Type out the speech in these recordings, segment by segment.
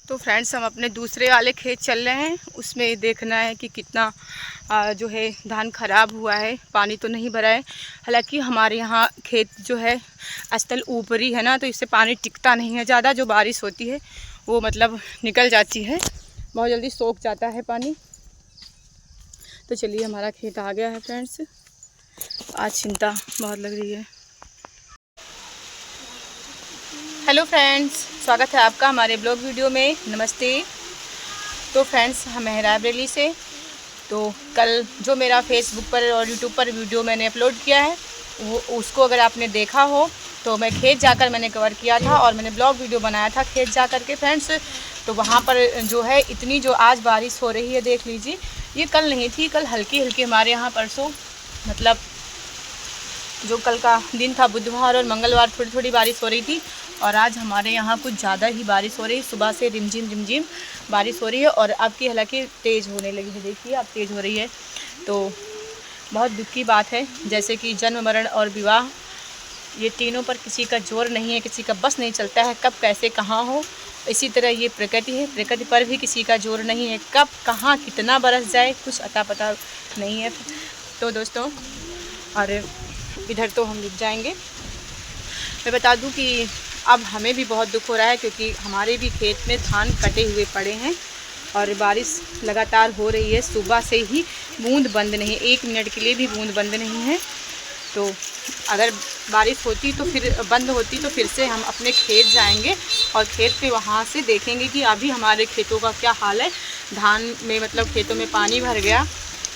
तो फ्रेंड्स हम अपने दूसरे वाले खेत चल रहे हैं। उसमें देखना है कि कितना जो है धान खराब हुआ है, पानी तो नहीं भरा है। हालांकि हमारे यहाँ खेत जो है स्थल ऊपरी है ना, तो इससे पानी टिकता नहीं है ज़्यादा। जो बारिश होती है वो मतलब निकल जाती है, बहुत जल्दी सोख जाता है पानी। तो चलिए हमारा खेत आ गया है फ्रेंड्स। आज चिंता बहुत लग रही है। हेलो फ्रेंड्स, स्वागत है आपका हमारे ब्लॉग वीडियो में। नमस्ते। तो फ्रेंड्स हम हैं रायबरेली से। तो कल जो मेरा फेसबुक पर और यूट्यूब पर वीडियो मैंने अपलोड किया है वो उसको अगर आपने देखा हो तो मैं खेत जाकर मैंने कवर किया था और मैंने ब्लॉग वीडियो बनाया था खेत जा कर के फ्रेंड्स। तो वहाँ पर जो है इतनी जो आज बारिश हो रही है देख लीजिए। ये कल नहीं थी, कल हल्की हल्की हमारे यहाँ परसों मतलब जो कल का दिन था बुधवार और मंगलवार थोड़ी थोड़ी बारिश हो रही थी। और आज हमारे यहाँ कुछ ज़्यादा ही बारिश हो रही है। सुबह से रिमझिम बारिश हो रही है और अब की हालांकि तेज़ होने लगी है। देखिए अब तेज़ हो रही है। तो बहुत दुख की बात है, जैसे कि जन्म मरण और विवाह, ये तीनों पर किसी का जोर नहीं है, किसी का बस नहीं चलता है कब कैसे कहाँ हो। इसी तरह ये प्रकृति है, प्रकृति पर भी किसी का जोर नहीं है, कब कहाँ कितना बरस जाए कुछ अता पता नहीं है। तो दोस्तों, और इधर तो हम रुक जाएंगे। मैं बता दूं कि अब हमें भी बहुत दुख हो रहा है, क्योंकि हमारे भी खेत में धान कटे हुए पड़े हैं और बारिश लगातार हो रही है। सुबह से ही बूंद बंद नहीं, 1 मिनट के लिए भी बूंद बंद नहीं है। तो अगर बारिश होती तो फिर बंद होती तो फिर से हम अपने खेत जाएंगे और खेत पे वहाँ से देखेंगे कि अभी हमारे खेतों का क्या हाल है। धान में मतलब खेतों में पानी भर गया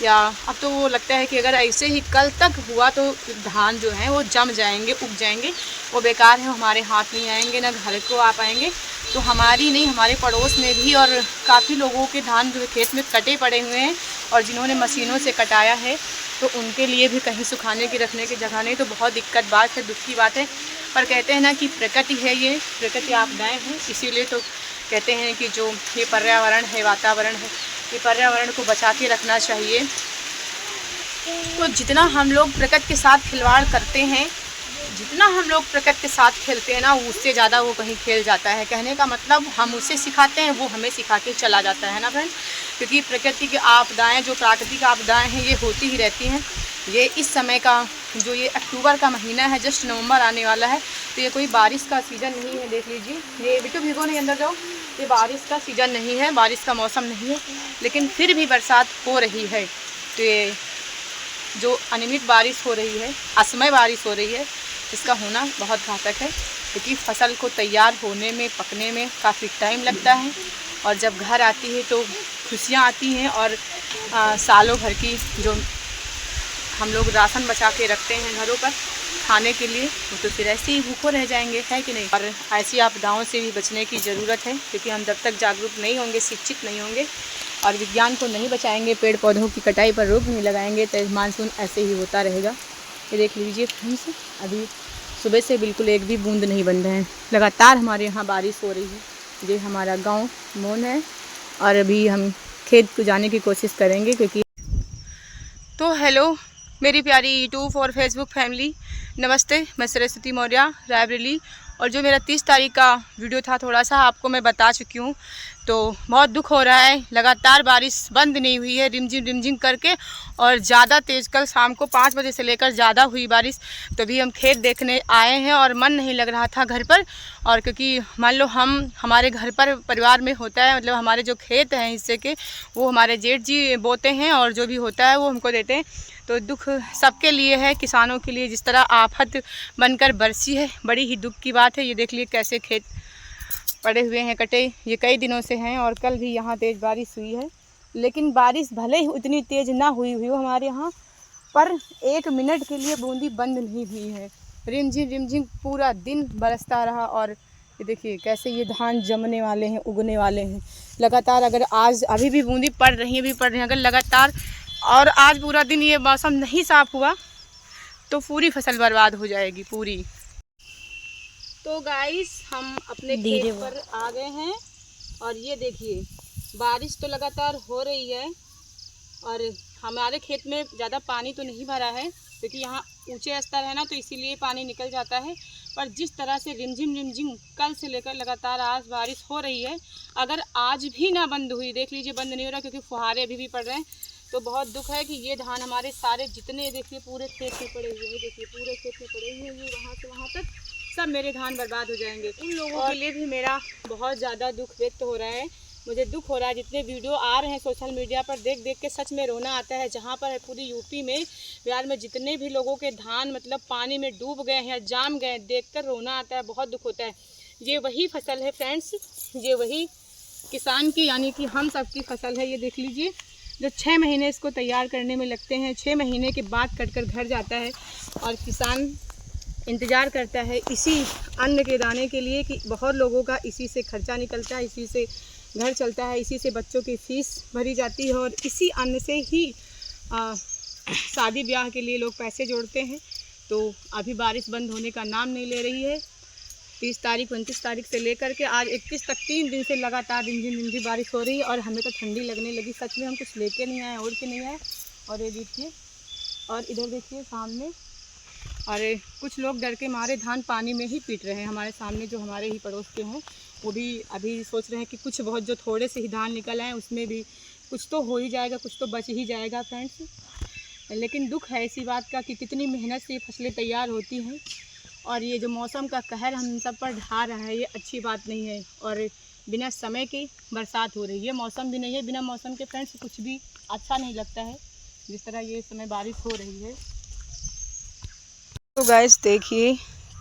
या अब तो वो लगता है कि अगर ऐसे ही कल तक हुआ तो धान जो है वो जम जाएंगे, उग जाएंगे, वो बेकार है, हमारे हाथ नहीं आएंगे, ना घर को आ पाएंगे। तो हमारी नहीं, हमारे पड़ोस में भी और काफ़ी लोगों के धान जो खेत में कटे पड़े हुए हैं और जिन्होंने मशीनों से कटाया है तो उनके लिए भी कहीं सुखाने की रखने की जगह नहीं। तो बहुत दिक्कत बात है, दुख की बात है। पर कहते हैं ना कि प्रकृति है, ये प्रकृति आपदाएँ हैं, इसीलिए तो कहते हैं कि जो ये पर्यावरण है, वातावरण है, ये पर्यावरण को बचा के रखना चाहिए। तो जितना हम लोग प्रकृति के साथ खिलवाड़ करते हैं, जितना हम लोग प्रकृति के साथ खेलते हैं ना, उससे ज़्यादा वो कहीं खेल जाता है। कहने का मतलब हम उसे सिखाते हैं, वो हमें सिखा के चला जाता है ना फ्रेंड। क्योंकि प्रकृति की आपदाएं, जो प्राकृतिक आपदाएं हैं, ये होती ही रहती हैं। ये इस समय का जो ये अक्टूबर का महीना है, जस्ट नवंबर आने वाला है, तो ये कोई बारिश का सीज़न नहीं है। देख लीजिए, ये बिट्टू भिगो नहीं अंदर जाओ, ये बारिश का सीज़न नहीं है, बारिश का मौसम नहीं है, लेकिन फिर भी बरसात हो रही है। तो ये जो अनियमित बारिश हो रही है, असमय बारिश हो रही है, इसका होना बहुत घातक है। क्योंकि फसल को तैयार होने में, पकने में काफ़ी टाइम लगता है और जब घर आती है तो खुशियाँ आती हैं। और सालों भर की जो हम लोग राशन बचा के रखते हैं घरों पर खाने के लिए, वो तो फिर ऐसे ही भूखों रह जाएंगे, है कि नहीं। और ऐसी आपदाओं से भी बचने की ज़रूरत है, क्योंकि हम जब तक जागरूक नहीं होंगे, शिक्षित नहीं होंगे और विज्ञान को नहीं बचाएंगे, पेड़ पौधों की कटाई पर रोक नहीं लगाएंगे, तो मानसून ऐसे ही होता रहेगा। ये देख लीजिए फ्रेंड्स, अभी सुबह से बिल्कुल एक भी बूंद नहीं बंद है, लगातार हमारे यहाँ बारिश हो रही है। ये हमारा गांव मोन है और अभी हम खेत को जाने की कोशिश करेंगे, क्योंकि तो हेलो मेरी प्यारी यूट्यूब और फेसबुक फैमिली, नमस्ते। मैं सरस्वती मौर्य, रायबरेली। और जो मेरा 30 तारीख का वीडियो था, थोड़ा सा आपको मैं बता चुकी हूँ। तो बहुत दुख हो रहा है, लगातार बारिश बंद नहीं हुई है, रिमझिम करके, और ज़्यादा तेज़ कल शाम को 5 बजे से लेकर ज़्यादा हुई बारिश। तभी हम खेत देखने आए हैं और मन नहीं लग रहा था घर पर। और क्योंकि मान लो हमारे घर पर परिवार में होता है, मतलब हमारे जो खेत हैं हिस्से के, वो हमारे जेठ जी बोते हैं और जो भी होता है वो हमको देते हैं। तो दुख सबके लिए है, किसानों के लिए जिस तरह आफत बनकर बरसी है, बड़ी ही दुख की बात है। ये देख लिए कैसे खेत पड़े हुए हैं कटे, ये कई दिनों से हैं। और कल भी यहाँ तेज़ बारिश हुई है, लेकिन बारिश भले ही उतनी तेज़ ना हुई हो हमारे यहाँ, पर 1 मिनट के लिए बूंदी बंद नहीं हुई है। रिमझिम पूरा दिन बरसता रहा। और ये देखिए कैसे ये धान जमने वाले हैं, उगने वाले हैं लगातार। अगर आज अभी भी बूंदी पड़ रही है, अगर लगातार और आज पूरा दिन ये मौसम नहीं साफ़ हुआ तो पूरी फसल बर्बाद हो जाएगी पूरी। तो गाइस हम अपने खेत पर आ गए हैं और ये देखिए बारिश तो लगातार हो रही है और हमारे खेत में ज़्यादा पानी तो नहीं भरा है, क्योंकि यहाँ ऊंचे स्तर है ना, तो इसीलिए पानी निकल जाता है। पर जिस तरह से रिमझिम कल से लेकर लगातार आज बारिश हो रही है, अगर आज भी ना बंद हुई, देख लीजिए बंद नहीं हो रहा क्योंकि फुहारे अभी भी पड़ रहे हैं, तो बहुत दुख है कि ये धान हमारे सारे जितने देखिए पूरे खेत में पड़े हुए हैं, देखिए पूरे खेत में पड़े हुए हैं, ये वहाँ से वहाँ तक सब मेरे धान बर्बाद हो जाएंगे। उन लोगों के लिए भी मेरा बहुत ज़्यादा दुख व्यक्त हो रहा है। मुझे दुख हो रहा है, जितने वीडियो आ रहे हैं सोशल मीडिया पर देख देख के सच में रोना आता है। जहाँ पर पूरी यूपी में, बिहार में जितने भी लोगों के धान मतलब पानी में डूब गए हैं या जाम गए हैं, देख कर रोना आता है, बहुत दुख होता है। ये वही फसल है फ्रेंड्स, ये वही किसान की यानी कि हम सब की फसल है। ये देख लीजिए, जो 6 महीने इसको तैयार करने में लगते हैं, 6 महीने के बाद कटकर घर जाता है और किसान इंतज़ार करता है इसी अन्न के दाने के लिए कि बहुत लोगों का इसी से खर्चा निकलता है, इसी से घर चलता है, इसी से बच्चों की फ़ीस भरी जाती है और इसी अन्न से ही शादी ब्याह के लिए लोग पैसे जोड़ते हैं। तो अभी बारिश बंद होने का नाम नहीं ले रही है। 30 तारीख 29 तारीख से लेकर के आज 31 तक 3 दिन से लगातार रिमझिम बारिश हो रही है और हमें तो ठंडी लगने लगी। सच में हम कुछ लेके नहीं आए, ओढ़ के नहीं आए। और ये देखिए, और इधर देखिए सामने, और कुछ लोग डर के मारे धान पानी में ही पीट रहे हैं। हमारे सामने जो हमारे ही पड़ोस के हैं वो भी अभी सोच रहे हैं कि कुछ बहुत जो थोड़े से ही धान निकल आए उसमें भी कुछ तो हो ही जाएगा, कुछ तो बच ही जाएगा फ्रेंड्स। लेकिन दुख है इसी बात का कि कितनी मेहनत से ये फसलें तैयार होती हैं और ये जो मौसम का कहर हम सब पर ढा रहा है, ये अच्छी बात नहीं है। और बिना समय की बरसात हो रही है, मौसम भी नहीं है, बिना मौसम के फ्रेंड्स कुछ भी अच्छा नहीं लगता है, जिस तरह ये समय बारिश हो रही है। तो गाइस देखिए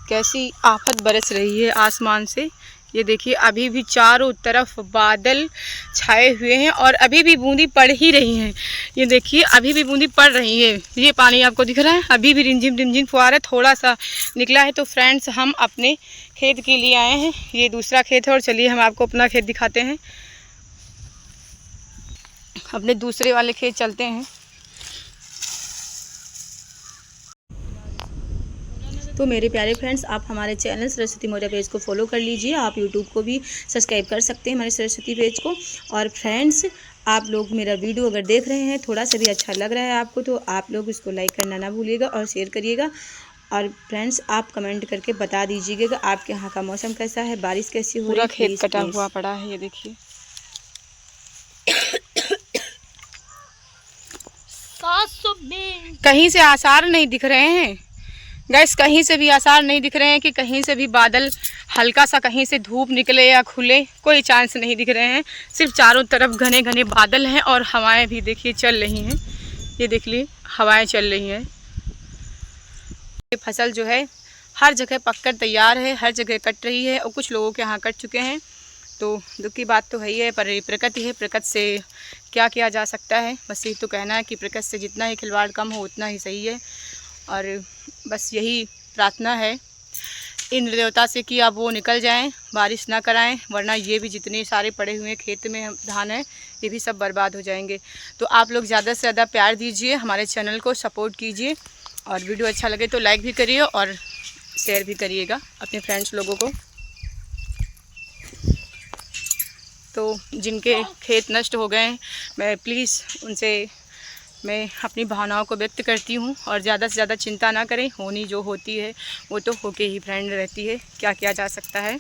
कैसी आफत बरस रही है आसमान से। ये देखिए अभी भी चारों तरफ बादल छाए हुए हैं और अभी भी बूंदी पड़ ही रही हैं। ये देखिए अभी भी बूंदी पड़ रही है। ये पानी आपको दिख रहा है, अभी भी रिमझिम फुहारा थोड़ा सा निकला है। तो फ्रेंड्स हम अपने खेत के लिए आए हैं, ये दूसरा खेत है और चलिए हम आपको अपना खेत दिखाते हैं। अपने दूसरे वाले खेत चलते हैं। तो मेरे प्यारे फ्रेंड्स, आप हमारे चैनल सरस्वती मौर्य पेज को फॉलो कर लीजिए। आप यूट्यूब को भी सब्सक्राइब कर सकते हैं हमारे सरस्वती पेज को। और फ्रेंड्स आप लोग मेरा वीडियो अगर देख रहे हैं, थोड़ा सा भी अच्छा लग रहा है आपको, तो आप लोग इसको लाइक करना ना भूलिएगा और शेयर करिएगा। और फ्रेंड्स आप कमेंट करके बता दीजिएगा आपके यहाँ का मौसम कैसा है, बारिश कैसी हो रही है। पूरा खेत कटा हुआ पड़ा है, ये देखिए। कहीं से आसार नहीं दिख रहे हैं गैस, कहीं से भी आसार नहीं दिख रहे हैं कि कहीं से भी बादल हल्का सा कहीं से धूप निकले या खुले, कोई चांस नहीं दिख रहे हैं। सिर्फ चारों तरफ घने घने बादल हैं और हवाएं भी देखिए चल रही हैं। ये देख लीजिए हवाएं चल रही हैं। ये फसल जो है हर जगह पककर तैयार है, हर जगह कट रही है और कुछ लोगों के यहाँ कट चुके हैं। तो दुख की बात तो है ही है, पर ये प्रकृति है, प्रकृति से क्या किया जा सकता है। बस ये तो कहना है कि प्रकृति से जितना ही खिलवाड़ कम हो उतना ही सही है। और बस यही प्रार्थना है इंद्र देवता से कि अब वो निकल जाएं, बारिश ना कराएं, वरना ये भी जितने सारे पड़े हुए खेत में धान है ये भी सब बर्बाद हो जाएंगे। तो आप लोग ज़्यादा से ज़्यादा प्यार दीजिए, हमारे चैनल को सपोर्ट कीजिए और वीडियो अच्छा लगे तो लाइक भी करिए और शेयर भी करिएगा अपने फ्रेंड्स लोगों को। तो जिनके खेत नष्ट हो गए मैं प्लीज़ उनसे मैं अपनी भावनाओं को व्यक्त करती हूँ और ज़्यादा से ज़्यादा चिंता ना करें, होनी जो होती है वो तो होके ही फ्रेंड रहती है, क्या किया जा सकता है।